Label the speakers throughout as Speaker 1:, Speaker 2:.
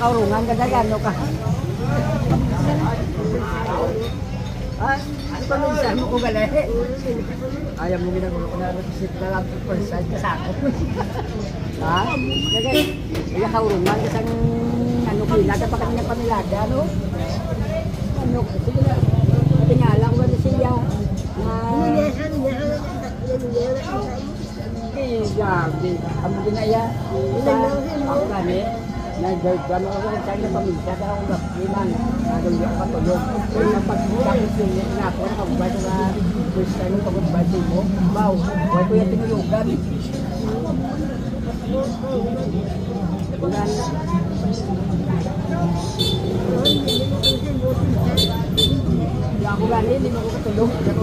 Speaker 1: kaurungan ka gano ka. Ah, ano pa minsan mo ko gali? Ayaw mo ginagawa ko na represent na lang for side ka sa ako. Ha? Kaya kaya kaurungan ka sang ano kailangan pa kanya pamilaga, no? Ano, sige na. Sabi nga lang ko na siya. Grabe, ang ginaya. Ako kami, nag-gano ako ng tayo na pamilya, kaya ako gapinan, nagawin ako patulog. Kaya napag-tapos yung inapo na pag-bite na first time yung pag-bite mo, wow, huwag ko yung tinulugan. Hindi ako gani, hindi mo ko katulog. Hindi ko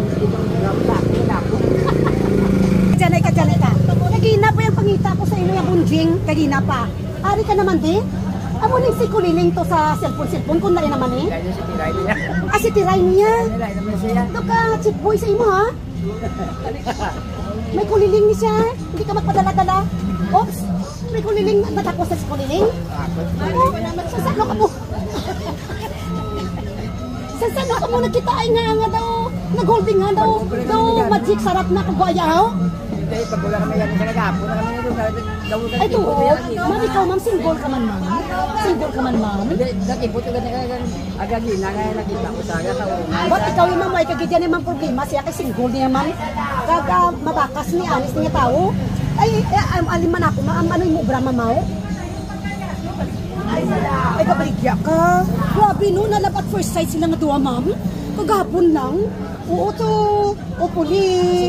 Speaker 1: ako.
Speaker 2: Kajanay ka. Kagina pa yung pangita ko sa inyo yung bunjing. Kagina pa. Ari ka naman di. Amo ning si Kuliling to sa cellphone kung nari naman eh.
Speaker 1: Kaya si Tiray niya.
Speaker 2: Ah, si Tiray niya.
Speaker 1: Tiray naman siya.
Speaker 2: Ito ka, chip boy sa imo ha. May Kuliling ni siya. Hindi ka magpadala-dala. Oops. May Kuliling. Natapos sa si Kuliling. Sasano ka mo? Sasano ka mo nagkitain nga daw. Nag-holding nga daw. Magic sarap na kagwaya ha.
Speaker 1: Hindi, pag wala kami yan, nagagapo na kami nito.
Speaker 2: Ay, to, ma'am, ikaw, ma'am, single ka man, ma'am. Single ka man, ma'am.
Speaker 1: Hindi, nakipot ko na agagina nga nakita ko sa aga.
Speaker 2: Ba't ikaw yung ma'am, ay kagidyan yung ma'am problema siya kay single niya, ma'am. Kaga mabakas ni anis niya tao. Ay, aliman ako, ma'am, ano yung mubra, mamaw? Ay, kabaligya ka. Grabe no, nalabat first sight sila nga duwa, ma'am. Kagapon lang. Oo to, upuli.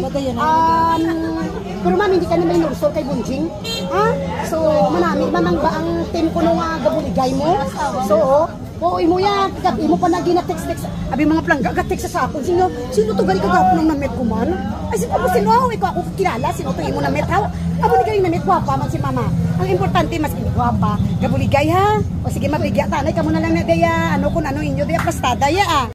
Speaker 2: Pero ma'am, hindi ka na may nursol kay Bunjing. Ha? So, manamit mamang ba ang team ko nung gabuligay mo? So, oo, imo yan. Gabi mo pa na gina-text. Abi mga plangga, ga-text sa sakon. Sino to gali kagapon ng namit ko man? Ay, sino mo sino? Ikaw ako kilala. Sino to imo namit? Amo ni galing namit, guwapa man si mama. Ang importante, mas guwapa. Gabuligay ha? O sige, mabigya tanay ka muna lang na daya. Ano kung ano inyo, daya pastada ya ah.